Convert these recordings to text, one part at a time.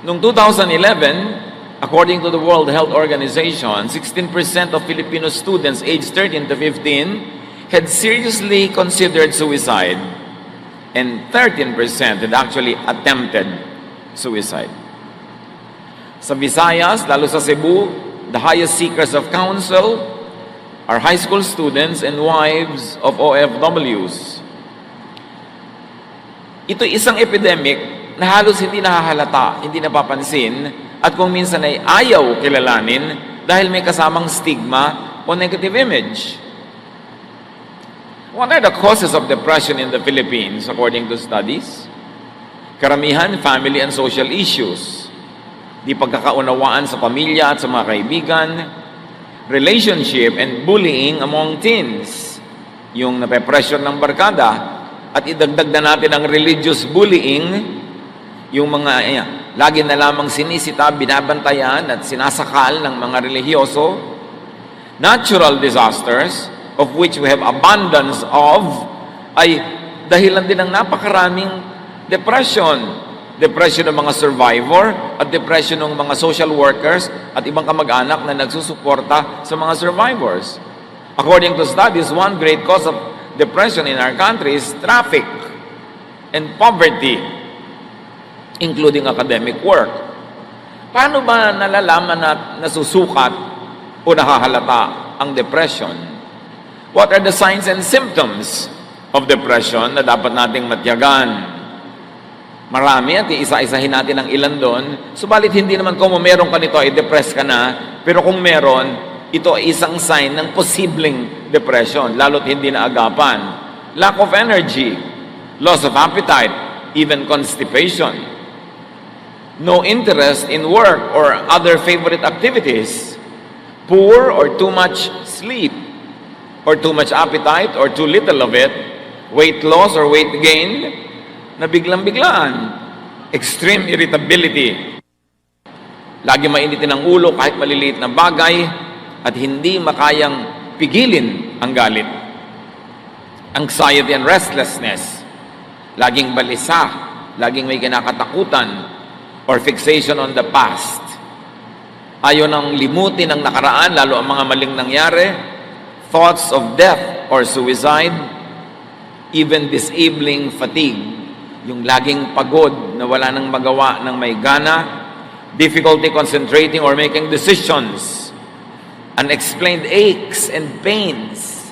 Noong 2011, according to the World Health Organization, 16% of Filipino students aged 13 to 15 had seriously considered suicide, and 13% had actually attempted suicide. Sa Visayas, lalo sa Cebu, the highest seekers of counsel are high school students and wives of OFWs. Ito isang epidemic na halos hindi nahahalata, hindi napapansin, at kung minsan ay ayaw kilalanin dahil may kasamang stigma o negative image. What are the causes of depression in the Philippines according to studies? Karamihan, family and social issues. Di pagkakaunawaan sa pamilya at sa mga kaibigan, relationship and bullying among teens, yung nape-pressure ng barkada, at idagdag na natin ang religious bullying, yung mga lagi na lamang sinisita, binabantayan at sinasakal ng mga relihiyoso, natural disasters, of which we have abundance of, ay dahilan din ng napakaraming depression. Depression ng mga survivor at depression ng mga social workers at ibang kamag-anak na nagsusuporta sa mga survivors. According to studies, one great cause of depression in our country is traffic and poverty, including academic work. Paano ba nalalaman at nasusukat o nahahalata ang depression? What are the signs and symptoms of depression na dapat nating matyagan? Marami at iisa-isahin natin ang ilan doon. Subalit hindi naman kung meron ka nito ay depressed ka na, pero kung meron, ito ay isang sign ng posibleng depression, lalo't hindi naagapan. Lack of energy, loss of appetite, even constipation. No interest in work or other favorite activities. Poor or too much sleep, or too much appetite or too little of it. Weight loss or weight gain na biglang-biglaan. Extreme irritability. Lagi mainitin ang ulo kahit maliliit na bagay at hindi makayang pigilin ang galit. Anxiety and restlessness. Laging balisa, laging may kinakatakutan or fixation on the past. Ayaw nang limutin ang nakaraan, lalo ang mga maling nangyari. Thoughts of death or suicide. Even disabling fatigue. Yung laging pagod na wala nang magawa ng may gana, difficulty concentrating or making decisions, unexplained aches and pains,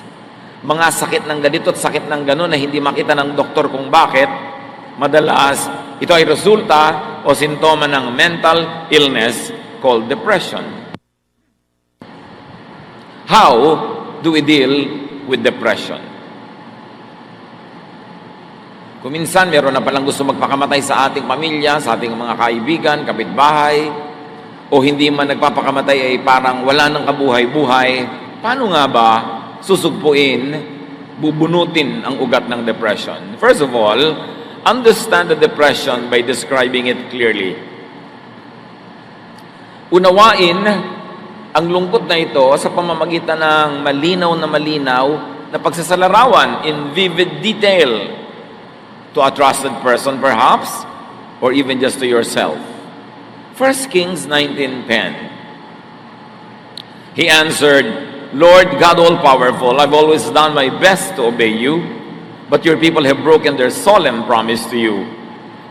mga sakit ng ganito at sakit ng gano'n na hindi makita ng doktor kung bakit, madalas ito ay resulta o sintoma ng mental illness called depression. How do we deal with depression? Kung minsan meron na palang gusto magpakamatay sa ating pamilya, sa ating mga kaibigan, kapitbahay, o hindi man nagpapakamatay ay parang wala nang kabuhay-buhay, paano nga ba susugpuin, bubunutin ang ugat ng depression? First of all, understand the depression by describing it clearly. Unawain ang lungkot na ito sa pamamagitan ng malinaw na pagsasalarawan in vivid detail to a trusted person perhaps, or even just to yourself. 1 Kings 19:10. He answered, Lord God all-powerful, I've always done my best to obey you, but your people have broken their solemn promise to you.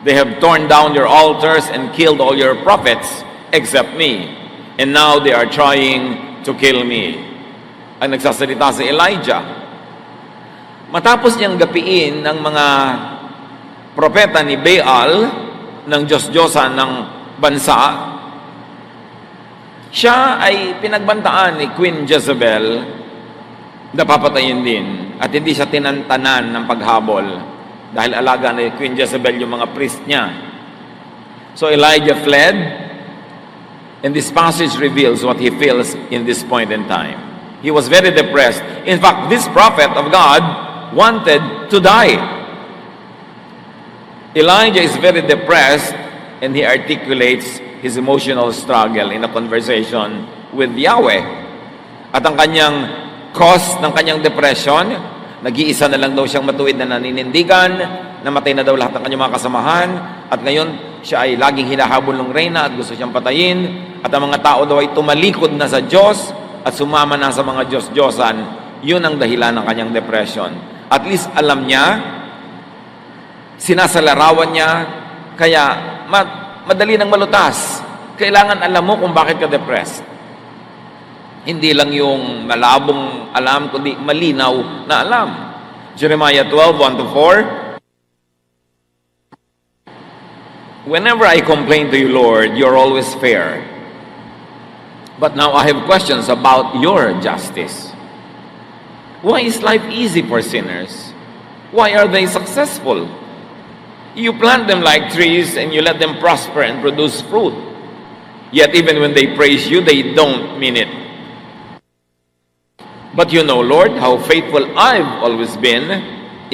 They have torn down your altars and killed all your prophets except me, and now they are trying to kill me. Ang nagsasalita si Elijah. Matapos niyang gapiin ng mga propeta ni Baal, ng Diyos-Diyosan ng bansa, siya ay pinagbantaan ni Queen Jezebel na papatayin din at hindi siya tinantanan ng paghabol dahil alaga ni Queen Jezebel yung mga priest niya. So Elijah fled, and this passage reveals what he feels in this point in time. He was very depressed. In fact, this prophet of God wanted to die. Elijah is very depressed, and he articulates his emotional struggle in a conversation with Yahweh. At ang kanyang cause ng kanyang depression, nag-iisa na lang daw siyang matuwid na naninindigan, namatay na daw lahat ng kanyang mga kasamahan, at ngayon siya ay laging hinahabol ng reyna at gusto siyang patayin, at ang mga tao daw ay tumalikod na sa Diyos at sumama na sa mga Diyos-Diyosan. Yun ang dahilan ng kanyang depression. At least alam niya, sinasalarawan niya, kaya madali nang malutas. Kailangan alam mo kung bakit ka depressed. Hindi lang yung malabong alam, kundi malinaw na alam. Jeremiah 12:1-4. Whenever I complain to you, Lord, you're always fair. But now I have questions about your justice. Why is life easy for sinners? Why are they successful? You plant them like trees and you let them prosper and produce fruit. Yet even when they praise you, they don't mean it. But you know, Lord, how faithful I've always been,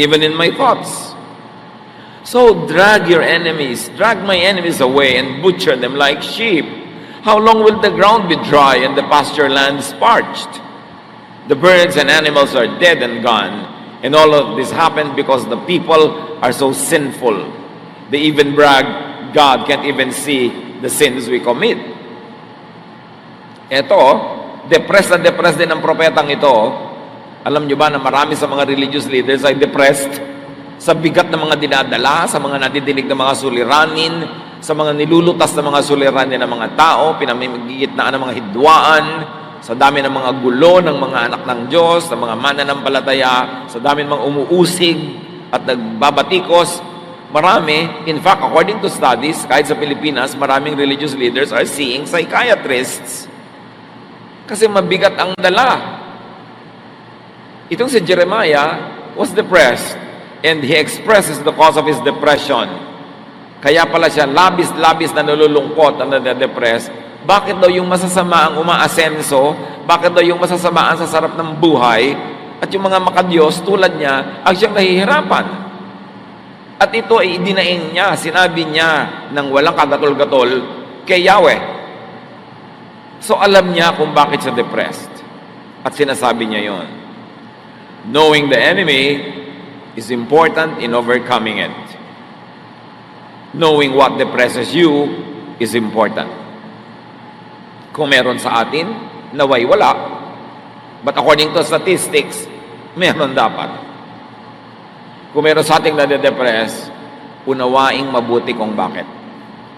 even in my thoughts. So drag my enemies away and butcher them like sheep. How long will the ground be dry and the pasture lands parched? The birds and animals are dead and gone. And all of this happened because the people are so sinful. They even brag, God can't even see the sins we commit. Ito, depressed na depressed din ang propetang ito. Alam nyo ba na marami sa mga religious leaders ay depressed sa bigat ng mga dinadala, sa mga nadidinig ng mga suliranin, sa mga nilulutas ng mga suliranin ng mga tao, pinamimigitnaan ng mga hidwaan, sa dami ng mga gulo ng mga anak ng Diyos, sa mga mananampalataya, sa dami ng mga umuusig at nagbabatikos. Marami, in fact, according to studies, kahit sa Pilipinas, maraming religious leaders are seeing psychiatrists. Kasi mabigat ang dala. Itong si Jeremiah was depressed. And he expresses the cause of his depression. Kaya pala siya labis-labis na nalulungkot at nade-depress. Bakit daw yung masasama ang umaasenso? Bakit daw yung masasama ang sa sarap ng buhay? At yung mga makadiyos tulad niya, ang siyang nahihirapan. At ito ay idinaing niya, sinabi niya ng walang kagatol-gatol kay Yahweh. So alam niya kung bakit siya depressed. At sinasabi niya yon. Knowing the enemy is important in overcoming it. Knowing what depresses you is important. Kung meron sa atin, naway wala. But according to statistics, meron dapat. Kung meron sa ating nade-depress, unawaing mabuti kung bakit.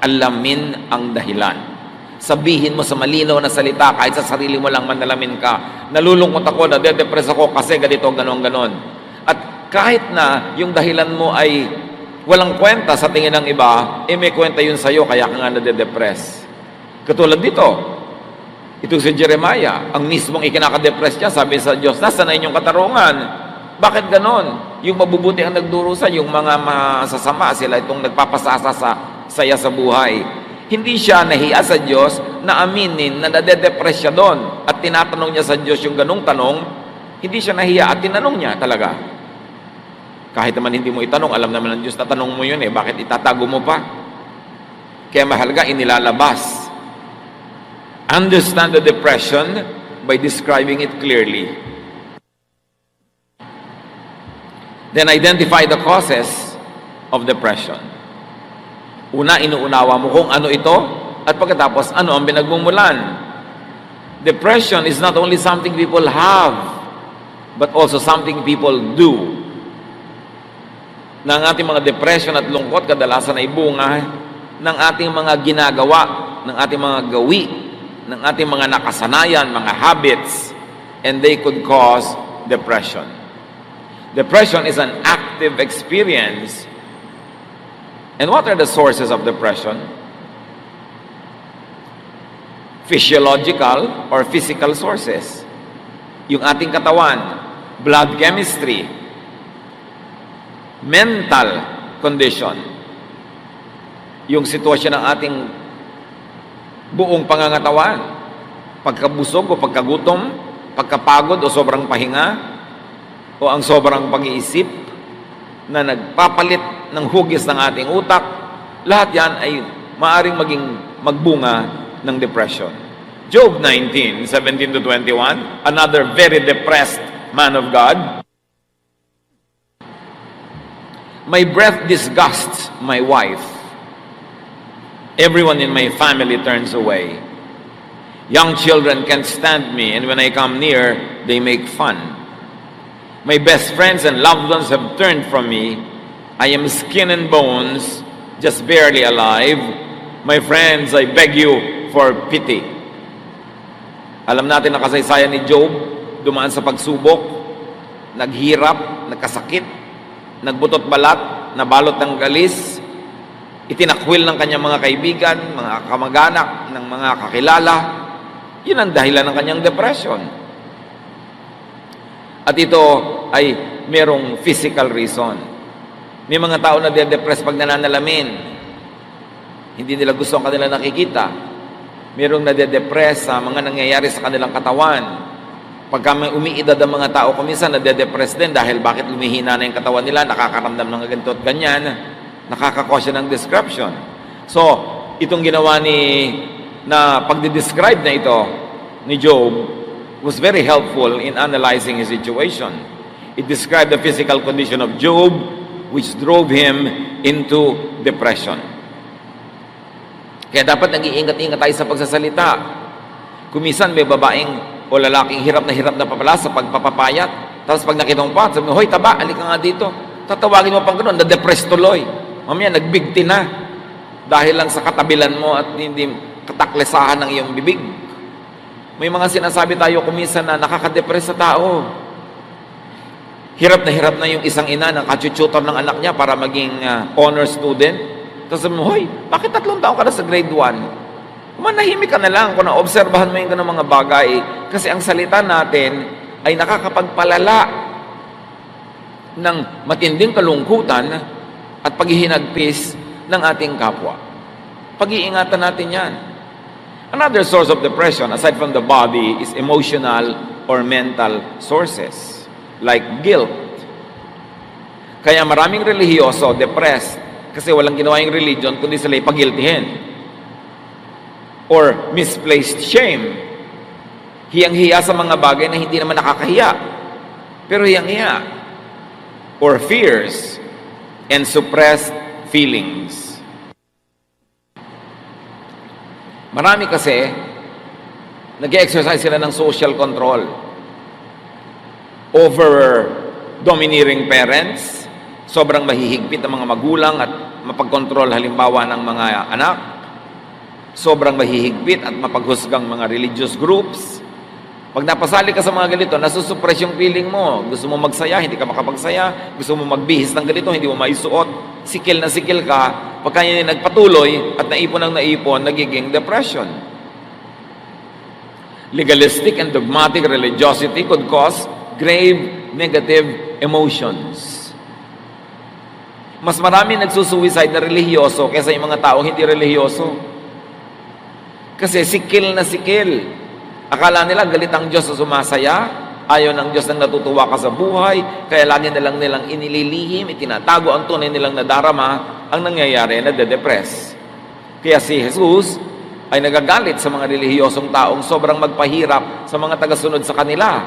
Alamin ang dahilan. Sabihin mo sa malinaw na salita, kahit sa sarili mo lang manalamin ka, nalulungkot ako, nade-depress ako kasi ganito, ganon. At kahit na yung dahilan mo ay walang kwenta sa tingin ng iba, may kwenta yun sa'yo, kaya ka nga nade-depress. Katulad dito, itong si Jeremiah, ang mismong ikinaka-depress niya, sabi sa Diyos, nasa na inyong katarungan? Bakit ganon? Yung mabubuti ang nagdurusa, yung mga masasama, sila itong nagpapasasa sa saya sa buhay. Hindi siya nahiya sa Diyos na aminin na nade-depress siya doon. At tinatanong niya sa Diyos yung ganong tanong, hindi siya nahiya at tinanong niya talaga. Kahit naman hindi mo itanong, alam naman ng Diyos na tanong mo yun bakit itatago mo pa? Kaya mahalaga, inilalabas. Understand the depression by describing it clearly. Then identify the causes of depression. Una, inuunawa mo kung ano ito, at pagkatapos, ano ang binagmumulan. Depression is not only something people have, but also something people do. Na ang ating mga depression at lungkot kadalasan ay bunga ng ating mga ginagawa, ng ating mga gawi, ng ating mga nakasanayan, mga habits, and they could cause depression. Depression is an active experience. And what are the sources of depression? Physiological or physical sources. Yung ating katawan, blood chemistry, mental condition, yung sitwasyon ng ating buong pangangatawan, pagkabusog o pagkagutom, pagkapagod o sobrang pahinga, o ang sobrang pag-iisip na nagpapalit ng hugis ng ating utak, lahat yan ay maaring maging magbunga ng depression. Job 19:17-21, another very depressed man of God. My breath disgusts my wife. Everyone in my family turns away. Young children can't stand me, and when I come near, they make fun. My best friends and loved ones have turned from me. I am skin and bones, just barely alive. My friends, I beg you for pity. Alam natin ang kasaysayan ni Job, dumaan sa pagsubok, naghirap, nagkasakit, nagbutot balat, nabalot ng galis, itinakwil ng kanyang mga kaibigan, mga kamag-anak, ng mga kakilala. Yun ang dahilan ng kanyang depression. At ito ay merong physical reason. May mga tao na de-depress pag nananalamin. Hindi nila gusto ang kanilang nakikita. Merong nade-depress sa mga nangyayari sa kanilang katawan. Pagka may umiidad ang mga tao, kuminsan nade-depress din dahil bakit lumihina na yung katawan nila, nakakaramdam ng ganito at ganyan, nakakakosya ng description. So, itong ginawa na pagde-describe na ito ni Job was very helpful in analyzing his situation. It described the physical condition of Job, which drove him into depression. Kaya dapat nag-iingat-ingat tayo sa pagsasalita. Kumisan may babaeng o lalaking hirap na papala sa pagpapapayat. Tapos pag nakita mo pa, sabi mo, hoy taba, alika nga dito. Tatawagin mo pang gano'n, na-depress tuloy. Mamaya, nagbigti na. Dahil lang sa katabilan mo at hindi kataklesahan ng iyong bibig. May mga sinasabi tayo kumisan na nakaka-depress sa tao. Hirap na yung isang ina na kachuchutor ng anak niya para maging honor student. Tapos sabi mo, hoy, bakit 3 taon ka na sa grade 1? Manahimik ka na lang kung naobserbahan mo yung ganung mga bagay. Kasi ang salita natin ay nakakapagpalala ng matinding kalungkutan at paghihinagpis ng ating kapwa. Pag-iingatan natin yan. Another source of depression, aside from the body, is emotional or mental sources, like guilt. Kaya maraming relihiyoso, depressed, kasi walang ginawa yung religion, kundi sila ipagiltihin. Or misplaced shame. Hiyang-hiya sa mga bagay na hindi naman nakakahiya. Pero hiyang-hiya. Or fears and suppressed feelings. Marami kasi, nag-exercise sila ng social control over domineering parents, sobrang mahihigpit ang mga magulang at mapagkontrol halimbawa ng mga anak, sobrang mahihigpit at mapaghusgang mga religious groups. Pag napasali ka sa mga ganito, nasusuppress yung feeling mo. Gusto mo magsaya, hindi ka makapagsaya. Gusto mo magbihis ng ganito, hindi mo maisuot. Sikil na sikil ka. Pagka yan nagpatuloy at naipon ng naipon, nagiging depression. Legalistic and dogmatic religiosity could cause grave negative emotions. Mas marami nagsusuicide na relihiyoso kaysa yung mga taong hindi relihiyoso. Kasi sikil na sikil. Akala nila galit ang Diyos sa sumasaya, ayaw ng Diyos nang natutuwa ka sa buhay, kaya lagi nilang inililihim, itinatago ang tunay nilang nadarama, ang nangyayari na de-depress. Kaya si Jesus ay nagagalit sa mga relihiyosong taong sobrang magpahirap sa mga tagasunod sa kanila.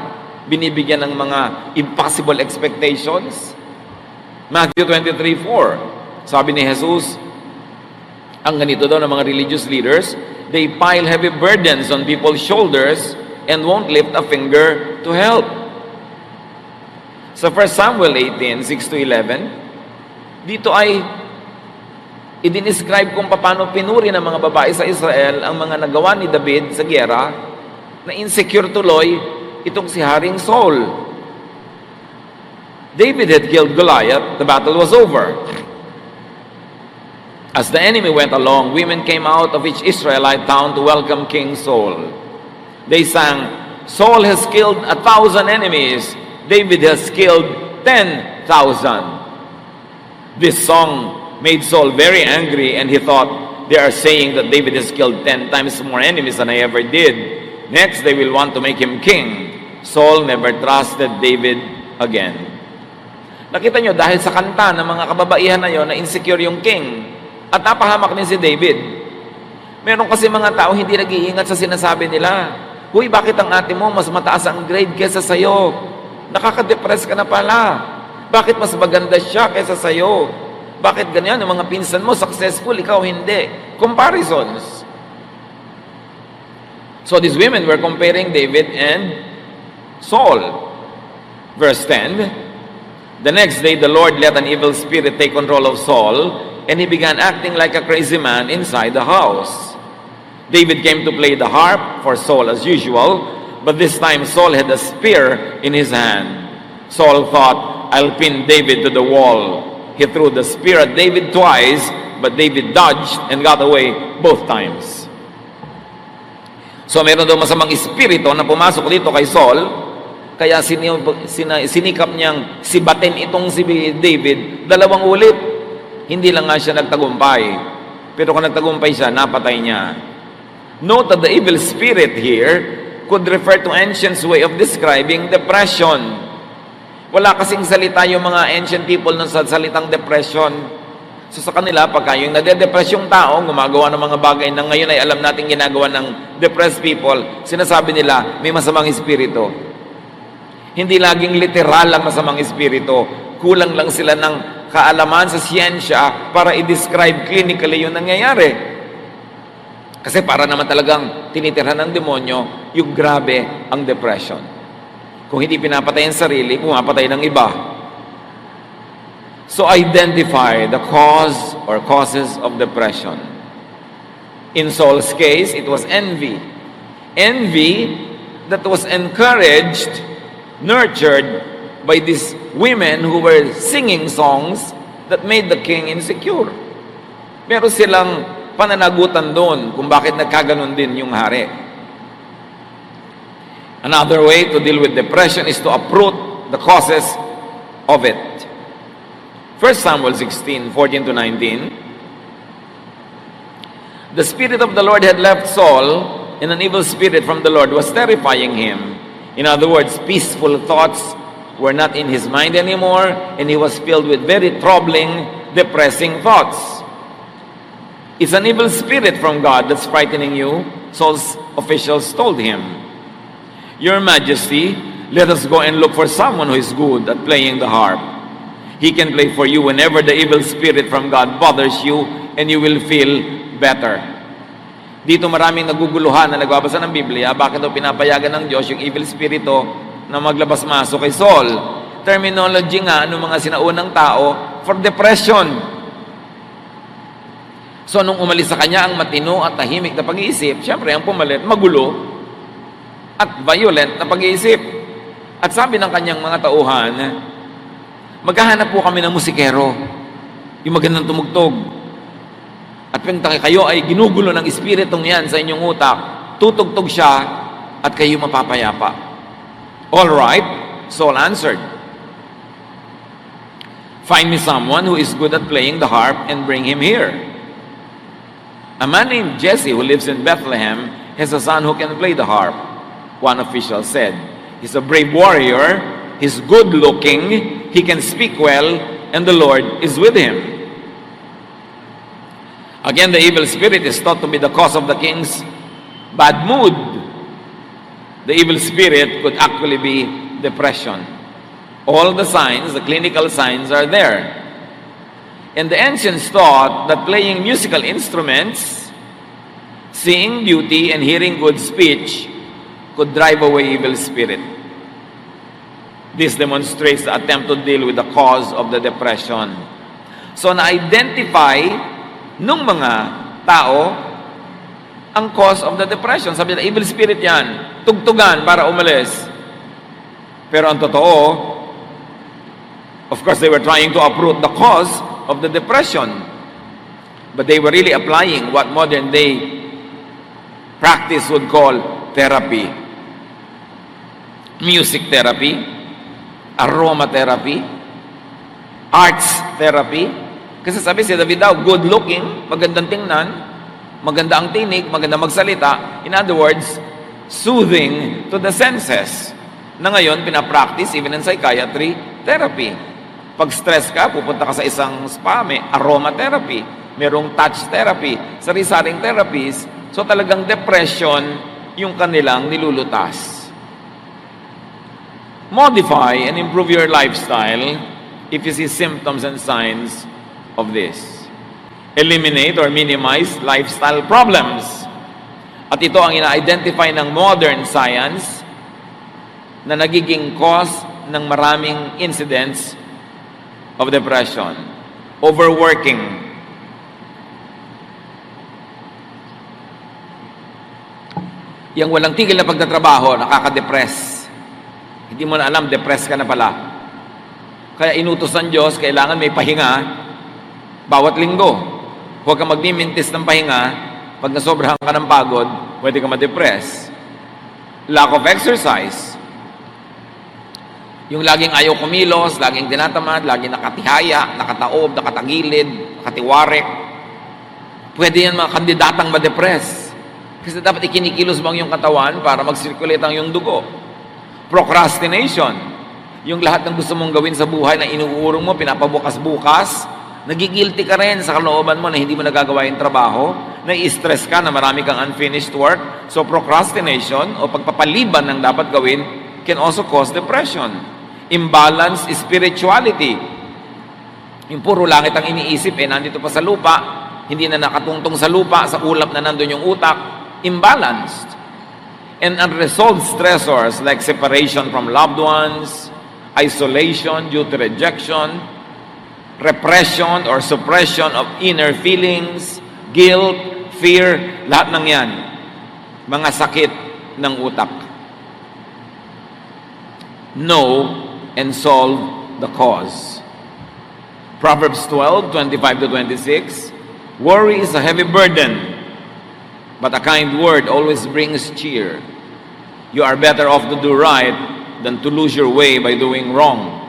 Binibigyan ng mga impossible expectations. Matthew 23:4, sabi ni Jesus, ang ganito daw ng mga religious leaders, they pile heavy burdens on people's shoulders and won't lift a finger to help. Sa 1 Samuel 18, 6-11, dito ay i-describe kung paano pinuri ng mga babae sa Israel ang mga nagawa ni David sa giyera na insecure tuloy itong si Haring Saul. David had killed Goliath, the battle was over. As the enemy went along, women came out of each Israelite town to welcome King Saul. They sang, Saul has killed 1,000 enemies, David has killed 10,000. This song made Saul very angry, and he thought, they are saying that David has killed 10 times more enemies than I ever did. Next, they will want to make him king. Saul never trusted David again. Nakita nyo, dahil sa kanta ng mga kababaihan na yon na insecure yung king, at napahamak din si David. Meron kasi mga tao hindi nag-iingat sa sinasabi nila. Huy, bakit ang ate mo mas mataas ang grade kesa sa'yo? Nakaka-depress ka na pala. Bakit mas maganda siya kesa sa'yo? Bakit ganyan? Yung mga pinsan mo, successful, ikaw hindi. Comparisons. So these women were comparing David and Saul. Verse 10, the next day the Lord let an evil spirit take control of Saul, and he began acting like a crazy man inside the house. David came to play the harp for Saul as usual, but this time Saul had a spear in his hand. Saul thought, I'll pin David to the wall. He threw the spear at David twice, but David dodged and got away both times. So meron daw masamang espiritu na pumasok dito kay Saul, kaya sinikap niyang sibatin itong si David 2 ulit. Hindi lang nga siya nagtagumpay. Pero kung nagtagumpay siya, napatay niya. Note that the evil spirit here could refer to ancients' way of describing depression. Wala kasing salita yung mga ancient people ng salitang depression. So sa kanila, pagka yung nade-depress yung tao, gumagawa ng mga bagay na ngayon ay alam natin ginagawa ng depressed people, sinasabi nila, may masamang espiritu. Hindi laging literal ang masamang espiritu. Kulang lang sila ng kaalaman sa siyensya para i-describe clinically yung nangyayari. Kasi para naman talagang tinitirhan ng demonyo, yung grabe ang depression. Kung hindi pinapatay ang sarili, pumapatay ng iba. So identify the cause or causes of depression. In Saul's case, it was envy. Envy that was encouraged, nurtured by these women who were singing songs that made the king insecure. Meron silang pananagutan doon kung bakit nagkaganon din yung hari. Another way to deal with depression is to uproot the causes of it. 1 Samuel 16, 14 to 19. The Spirit of the Lord had left Saul, and an evil spirit from the Lord was terrifying him. In other words, peaceful thoughts were not in his mind anymore, and he was filled with very troubling, depressing thoughts. It's an evil spirit from God that's frightening you, Saul's officials told him. Your Majesty, let us go and look for someone who is good at playing the harp. He can play for you whenever the evil spirit from God bothers you, and you will feel better. Dito maraming naguguluhan na nagbabasa ng Biblia, bakit daw pinapayagan ng Diyos yung evil spirito na maglabas-masok kay Saul? Terminology nga ng mga sinaunang tao for depression. So nung umalis sa kanya ang matino at tahimik na pag-iisip, syempre ang pumalit, magulo at violent na pag-iisip. At sabi ng kanyang mga tauhan, maghahanap po kami ng musikero, yung magandang tumugtog. At kung kayo ay ginugulo ng espiritong yan sa inyong utak, tutugtog siya at kayo mapapayapa. All right, Saul answered, find me someone who is good at playing the harp and bring him here. A man named Jesse who lives in Bethlehem has a son who can play the harp. One official said, he's a brave warrior, he's good-looking, he can speak well, and the Lord is with him. Again, the evil spirit is thought to be the cause of the king's bad mood. The evil spirit could actually be depression. All the signs, the clinical signs are there. And the ancients thought that playing musical instruments, seeing beauty, and hearing good speech could drive away evil spirit. This demonstrates the attempt to deal with the cause of the depression. So na-identify nung mga tao ang cause of the depression. Sabi nila, evil spirit yan. Tugtugan para umalis. Pero ang totoo, of course, they were trying to uproot the cause of the depression. But they were really applying what modern day practice would call therapy. Music therapy, aromatherapy, arts therapy. Kasi sabi si David daw, good looking, magandang tingnan, maganda ang tinig, maganda magsalita. In other words, soothing to the senses. Na ngayon, pinapractice even in psychiatry therapy. Pag stress ka, pupunta ka sa isang spa, may aromatherapy, merong touch therapy, sari-saring therapies. So talagang depression yung kanilang nilulutas. Modify and improve your lifestyle if you see symptoms and signs of this. Eliminate or minimize lifestyle problems. At ito ang ina-identify ng modern science na nagiging cause ng maraming incidents of depression. Overworking. Yang walang tigil na pagtatrabaho, nakaka-depress. Hindi mo na alam, depressed ka na pala. Kaya inutos ng Diyos, kailangan may pahinga bawat linggo. Huwag kang magmimintis ng pahinga. Pag nasobrahan ka ng pagod, pwede ka ma-depress. Lack of exercise. Yung laging ayaw kumilos, laging tinatamad, laging nakatihaya, nakataob, nakatagilid, nakatiwarek. Pwede yan mga kandidatang ma-depress. Kasi dapat ikinikilos mo ang iyong katawan para mag-circulate ang iyong dugo. Procrastination. Yung lahat ng gusto mong gawin sa buhay na inuurong mo, pinapabukas-bukas, nagigilty ka rin sa kalooban mo na hindi mo nagagawa yung trabaho, nai-stress ka na marami kang unfinished work. So procrastination o pagpapaliban ng dapat gawin can also cause depression. Imbalanced spirituality. Yung puro langit ang iniisip, nandito pa sa lupa, hindi na nakatungtong sa lupa, sa ulap na nandun yung utak. Imbalanced. And unresolved stressors like separation from loved ones, isolation due to rejection, repression or suppression of inner feelings, guilt, fear, lahat ng yan, mga sakit ng utak. Know and solve the cause. Proverbs 12:25-26, worry is a heavy burden, but a kind word always brings cheer. You are better off to do right than to lose your way by doing wrong.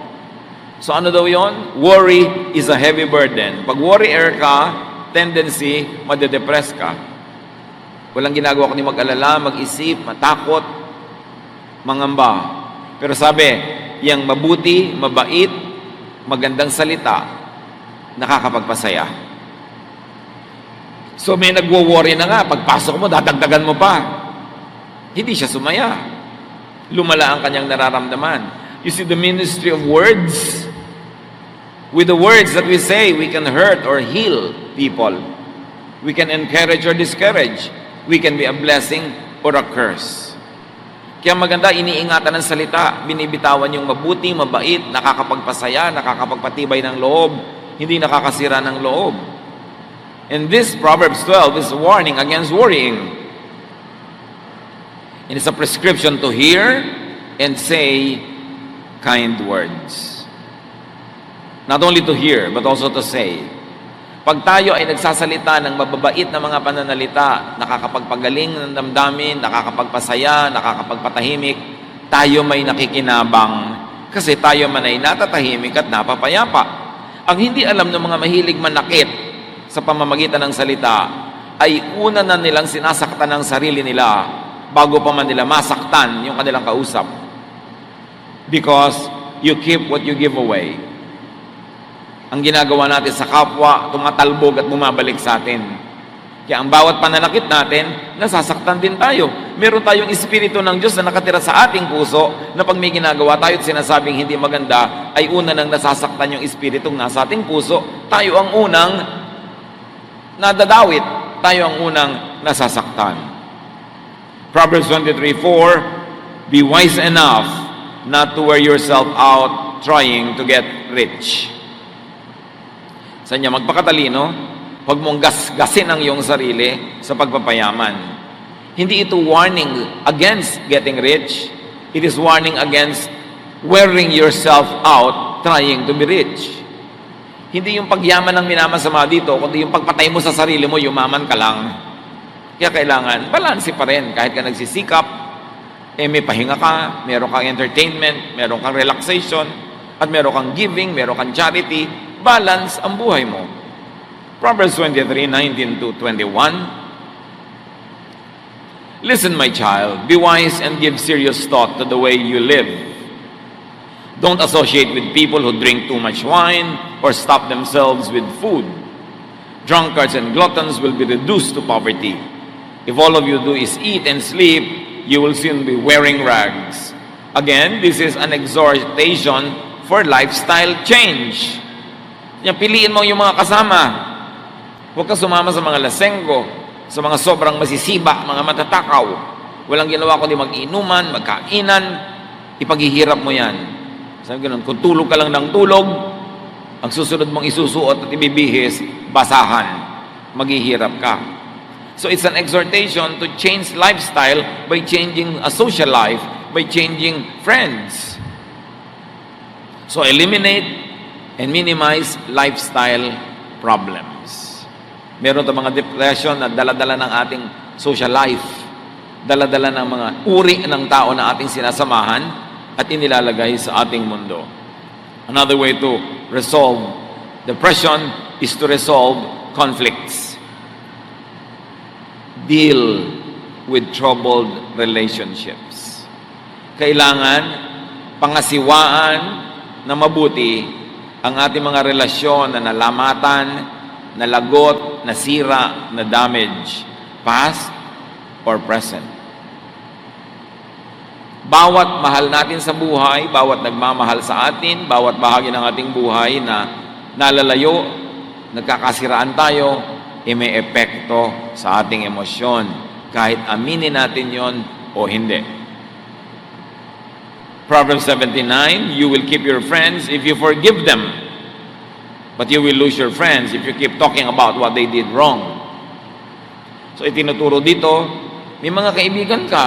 So ano daw yon? Worry is a heavy burden. Pag worrier ka, tendency, madedepress ka. Walang ginagawa kundi mag-alala, mag-isip, matakot, mangamba. Pero sabi, yang mabuti, mabait, magandang salita, nakakapagpasaya. So may nagwo-worry na nga, pagpasok mo, dadagdagan mo pa. Hindi siya sumaya. Lumala ang kanyang nararamdaman. You see the ministry of words? With the words that we say, we can hurt or heal people. We can encourage or discourage. We can be a blessing or a curse. Kaya maganda, iniingatan ng salita, binibitawan yung mabuti, mabait, nakakapagpasaya, nakakapagpatibay ng loob, hindi nakakasira ng loob. And this Proverbs 12 is a warning against worrying. And it's a prescription to hear and say kind words. Not only to hear, but also to say. Pag tayo ay nagsasalita ng mababait na mga pananalita, nakakapagpagaling ng damdamin, nakakapagpasaya, nakakapagpatahimik, tayo may nakikinabang kasi tayo man ay natatahimik at napapayapa. Ang hindi alam ng mga mahilig manakit sa pamamagitan ng salita ay una na nilang sinasaktan ng sarili nila bago pa man nila masaktan yung kanilang kausap. Because you keep what you give away. Ang ginagawa natin sa kapwa, tumatalbog at bumabalik sa atin. Kaya ang bawat pananakit natin, nasasaktan din tayo. Meron tayong espiritu ng Diyos na nakatira sa ating puso na pag may ginagawa tayo at sinasabing hindi maganda, ay una nang nasasaktan yung espiritong nasa ating puso. Tayo ang unang nadadawit. Tayo ang unang nasasaktan. Proverbs 23:4, be wise enough not to wear yourself out trying to get rich. Sa niya, magpakatalino, huwag mong gasgasin ang iyong sarili sa pagpapayaman. Hindi ito warning against getting rich. It is warning against wearing yourself out trying to be rich. Hindi yung pagyaman ang minamasama dito, kundi yung pagpatay mo sa sarili mo, yumaman ka lang. Kaya kailangan, balanse pa rin. Kahit ka nagsisikap, may pahinga ka, meron kang entertainment, meron kang relaxation, at meron kang giving, meron kang charity, balance ang buhay mo. Proverbs 23:19-21. Listen, my child, be wise and give serious thought to the way you live. Don't associate with people who drink too much wine or stuff themselves with food. Drunkards and gluttons will be reduced to poverty. If all of you do is eat and sleep, you will soon be wearing rags. Again, this is an exhortation for lifestyle change. Kaya piliin mo yung mga kasama. Huwag ka sumama sa mga lasenggo, sa mga sobrang masisiba, mga matatakaw. Walang ginawa kundi mag-inuman, magkainan, ipaghihirap mo yan. Sabi ganun, kung tulog ka lang ng tulog, ang susunod mong isusuot at ibibihis, basahan. Maghihirap ka. So it's an exhortation to change lifestyle by changing a social life, by changing friends. So eliminate and minimize lifestyle problems. Meron ito mga depression na dala-dala ng ating social life, dala-dala ng mga uri ng tao na ating sinasamahan at inilalagay sa ating mundo. Another way to resolve depression is to resolve conflicts. Deal with troubled relationships. Kailangan pangasiwaan na mabuti ang ating mga relasyon na nalamatan, nalagot, nasira, na damage, past or present. Bawat mahal natin sa buhay, bawat nagmamahal sa atin, bawat bahagi ng ating buhay na nalalayo, nagkakasiraan tayo, may epekto sa ating emosyon, kahit aminin natin yon o hindi. Proverbs 17:9, you will keep your friends if you forgive them, but you will lose your friends if you keep talking about what they did wrong. So itinuturo dito, may mga kaibigan ka,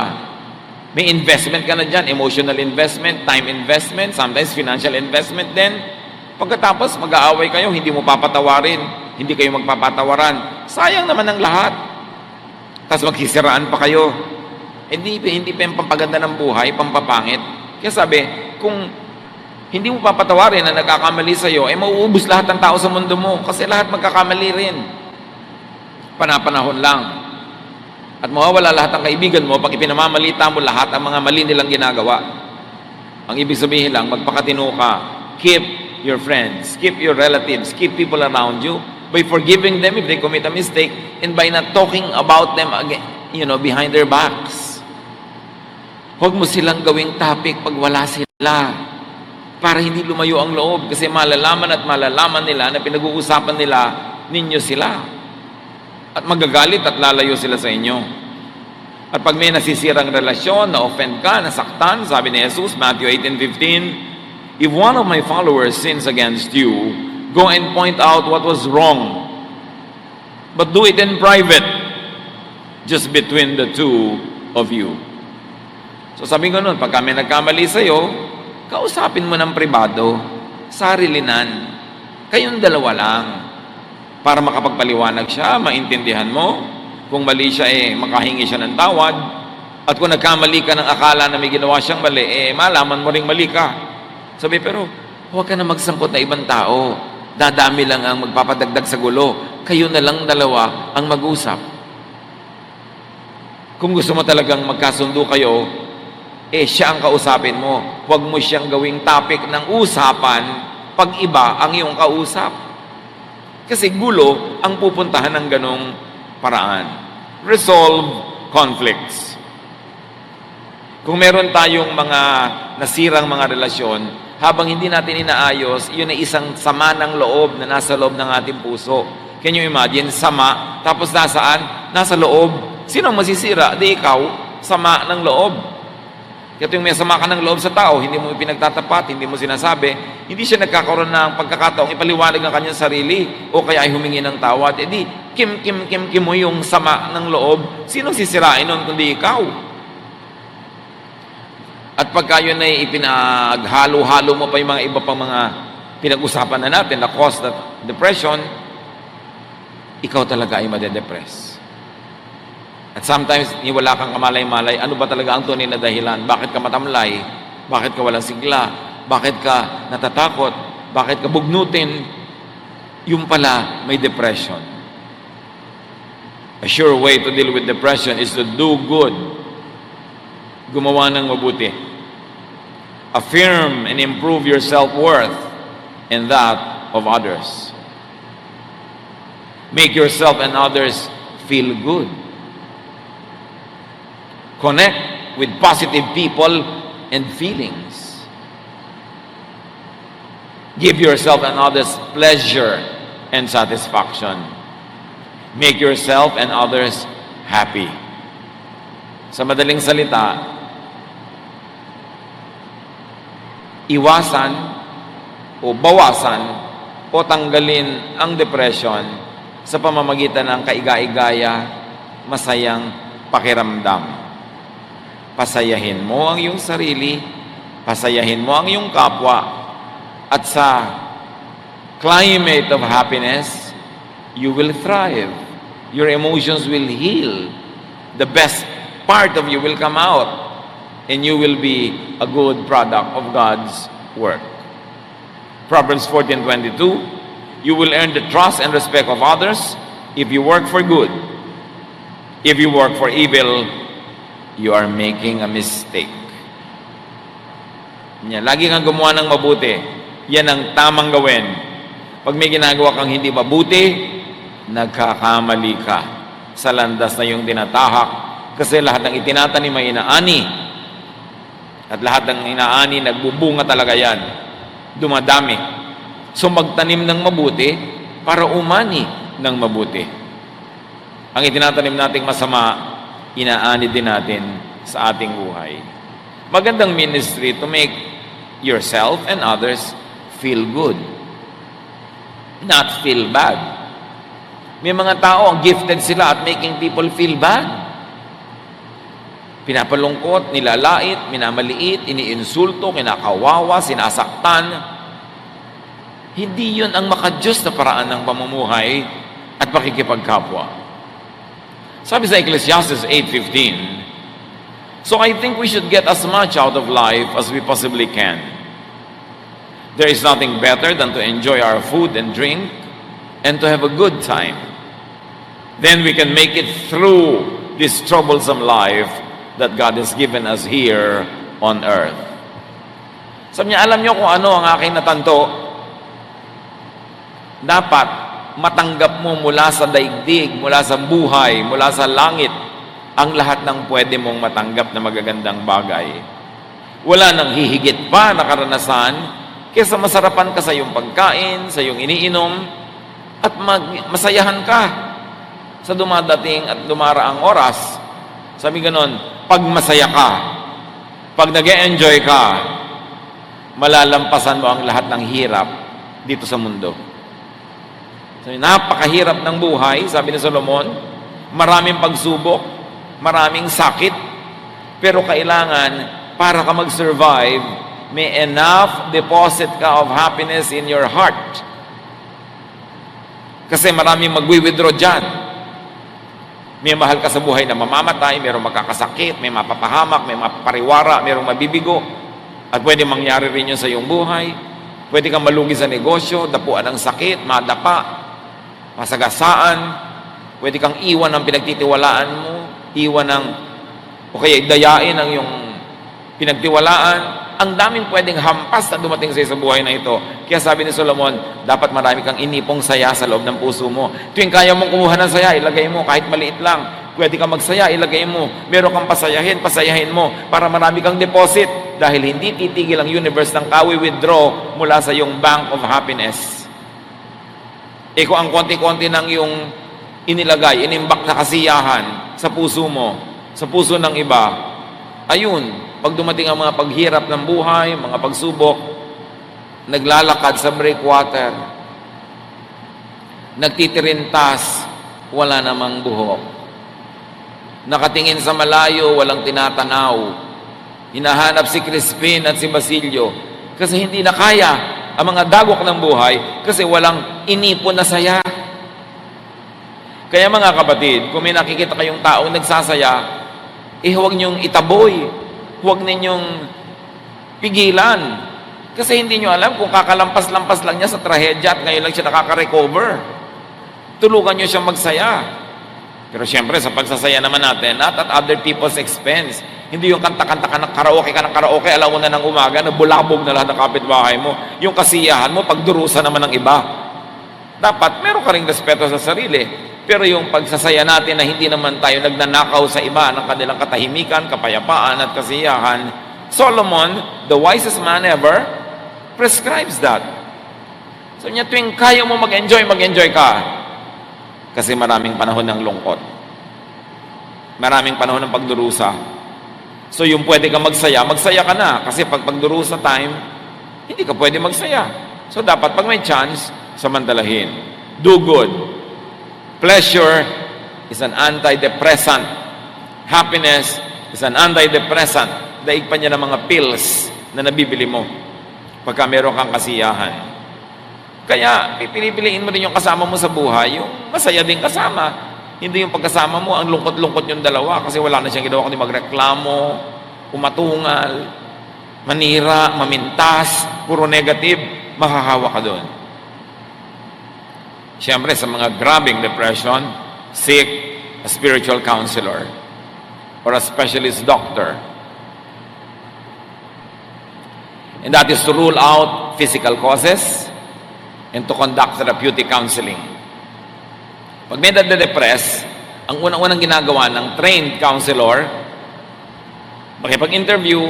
may investment ka na dyan, emotional investment, time investment, sometimes financial investment din. Pagkatapos mag-aaway kayo, hindi mo papatawarin, hindi kayo magpapatawaran. Sayang naman ang lahat. Tapos magsisiraan pa kayo. Hindi pa yung pampaganda ng buhay, pampapangit. Kaya sabi, kung hindi mo papatawarin na nagkakamali sa'yo, mauubos lahat ng tao sa mundo mo kasi lahat magkakamali rin. Panapanahon lang. At mawawala lahat ng kaibigan mo pag ipinamamalita mo lahat ang mga mali nilang ginagawa. Ang ibig sabihin lang, magpakatino ka. Keep your friends, keep your relatives, keep people around you by forgiving them if they commit a mistake and by not talking about them again, behind their backs. Huwag mo silang gawing topic pag wala sila para hindi lumayo ang loob kasi malalaman at malalaman nila na pinag-uusapan nila ninyo sila at magagalit at lalayo sila sa inyo. At pag may nasisirang relasyon, na-offend ka, nasaktan, sabi ni Jesus, Matthew 18:15, if one of my followers sins against you, go and point out what was wrong, but do it in private, just between the two of you. So sabi ko nun, pag kami nagkamali sa'yo, kausapin mo ng pribado, sarilinan. Kayong dalawa lang. Para makapagpaliwanag siya, maintindihan mo. Kung mali siya, makahingi siya ng tawad. At kung nagkamali ka ng akala na may ginawa siyang mali, malaman mo ring mali ka. Sabi, pero huwag ka na magsangkot na ibang tao. Dadami lang ang magpapadagdag sa gulo. Kayo na lang dalawa ang mag-usap. Kung gusto mo talagang magkasundo kayo, siya ang kausapin mo. Huwag mo siyang gawing topic ng usapan pag iba ang iyong kausap. Kasi gulo ang pupuntahan ng ganong paraan. Resolve conflicts. Kung meron tayong mga nasirang mga relasyon, habang hindi natin inaayos, yun ay isang sama ng loob na nasa loob ng ating puso. Can you imagine? Sama, tapos nasaan? Nasa loob. Sino masisira? Di ikaw, sama ng loob. Kaya yung may sama ka ng loob sa tao, hindi mo pinagtatapat, hindi mo sinasabi, hindi siya nagkakaroon ng pagkakataong ipaliwanag ang kanyang sarili o kaya ay humingi ng tawad. Kim mo yung sama ng loob. Sino sisirain nun kundi ikaw? At pagka yun ay ipinaghalo-halo mo pa yung mga iba pang mga pinag-usapan na natin na cause that depression, ikaw talaga ay madedepress. At sometimes, wala kang kamalay-malay, ano ba talaga ang tunay na dahilan? Bakit ka matamlay? Bakit ka walang sigla? Bakit ka natatakot? Bakit ka bugnutin? Yung pala, may depression. A sure way to deal with depression is to do good. Gumawa ng mabuti. Affirm and improve your self-worth and that of others. Make yourself and others feel good. Connect with positive people and feelings. Give yourself and others pleasure and satisfaction. Make yourself and others happy. Sa madaling salita, iwasan o bawasan o tanggalin ang depression sa pamamagitan ng kaiga-igaya, masayang pakiramdam. Pasayahin mo ang iyong sarili, pasayahin mo ang iyong kapwa, at sa climate of happiness, you will thrive. Your emotions will heal. The best part of you will come out, and you will be a good product of God's work. Proverbs 14:22, you will earn the trust and respect of others if you work for good. If you work for evil, you are making a mistake. Lagi kang gumawa ng mabuti. Yan ang tamang gawin. Pag may ginagawa kang hindi mabuti, nagkakamali ka sa landas na yung tinatahak. Kasi lahat ng itinatanim ay inaani. At lahat ng inaani, nagbubunga talaga yan. Dumadami. So magtanim ng mabuti para umani ng mabuti. Ang itinatanim nating masama, inaani din natin sa ating buhay. Magandang ministry to make yourself and others feel good, not feel bad. May mga tao ang gifted sila at making people feel bad. Pinapalungkot, nilalait, minamaliit, iniinsulto, kinakawawa, sinasaktan. Hindi yun ang makadiyos na paraan ng pamumuhay at pakikipagkapwa. Sabi sa Ecclesiastes 8:15, so I think we should get as much out of life as we possibly can. There is nothing better than to enjoy our food and drink and to have a good time. Then we can make it through this troublesome life that God has given us here on earth. Sabi niya, alam niyo kung ano ang aking natanto? Dapat matanggap mo mula sa daigdig, mula sa buhay, mula sa langit, ang lahat ng pwede mong matanggap na magagandang bagay. Wala nang hihigit pa na karanasan kesa masarapan ka sa iyong pagkain, sa iyong iniinom, at masayahan ka sa dumadating at dumaraang oras. Sabi ganon, pag masaya ka, pag nag-e-enjoy ka, malalampasan mo ang lahat ng hirap dito sa mundo. Sabi, napakahirap ng buhay, sabi ni Solomon, maraming pagsubok, maraming sakit, pero kailangan, para ka mag-survive, may enough deposit ka of happiness in your heart. Kasi maraming magwi-withdraw dyan. May mahal ka sa buhay na mamamatay, mayroong magkakasakit, may mapapahamak, may mapapariwara, mayroong mabibigo. At pwede mangyari rin yun sa iyong buhay. Pwede kang malugi sa negosyo, dapuan ng sakit, madapa, masagasaan. Pwede kang iwan ng pinagtitiwalaan mo, iwan ng, o kaya dayain ang iyong pinagtiwalaan. Ang daming pwedeng hampas na dumating sa sa buhay na ito. Kaya sabi ni Solomon, dapat marami kang inipong saya sa loob ng puso mo. Tuwing kaya mong kumuha ng saya, ilagay mo kahit maliit lang. Pwede kang magsaya, ilagay mo. Meron kang pasayahin mo para marami kang deposit. Dahil hindi titigil ang universe ng kawi-withdraw mula sa iyong bank of happiness. E kung ang konti-konti ng iyong inilagay, inimbak na kasiyahan sa puso mo, sa puso ng iba, ayun, pag dumating ang mga paghirap ng buhay, mga pagsubok, naglalakad sa breakwater, nagtitirintas, wala namang buhok. Nakatingin sa malayo, walang tinatanaw. Hinahanap si Crispin at si Basilio kasi hindi na kaya ang mga dagok ng buhay kasi walang inipon na saya. Kaya mga kapatid, kung may nakikita kayong taong nagsasaya, huwag niyong itaboy. Huwag ninyong pigilan. Kasi hindi nyo alam kung kakalampas-lampas lang niya sa trahedya at ngayon lang siya nakaka-recover. Tulungan nyo siyang magsaya. Pero siyempre, sa pagsasaya naman natin, not at other people's expense. Hindi yung kanta-kanta ka ng karaoke, alauna ng umaga, nabulabog na lahat ng kapitbahay mo. Yung kasiyahan mo, pagdurusa naman ng iba. Dapat, meron ka ring respeto sa sarili. Pero yung pagsasaya natin na hindi naman tayo nagnanakaw sa iba ng kanilang katahimikan, kapayapaan at kasiyahan, Solomon, the wisest man ever, prescribes that. So niya, tuwing kaya mo mag-enjoy ka. Kasi maraming panahon ng lungkot. Maraming panahon ng pagdurusa. So yung pwede ka magsaya ka na. Kasi pag pagdurusa time, hindi ka pwede magsaya. So dapat pag may chance, samantalahin. Do good. Pleasure is an antidepressant. Happiness is an antidepressant. Daig pa niya ng mga pills na nabibili mo pagka meron kang kasiyahan. Kaya, pipiliin mo rin yung kasama mo sa buhay, yung masaya din kasama. Hindi yung pagkasama mo, ang lungkot-lungkot yung dalawa kasi wala na siyang ginawa kundi magreklamo, umatungal, manira, mamintas, puro negative, mahahawa ka doon. Siyempre, sa mga grabbing depression, seek a spiritual counselor or a specialist doctor. And that is to rule out physical causes and to conduct therapeutic counseling. Pag may nade-depress, ang unang-unang ginagawa ng trained counselor, makipag-interview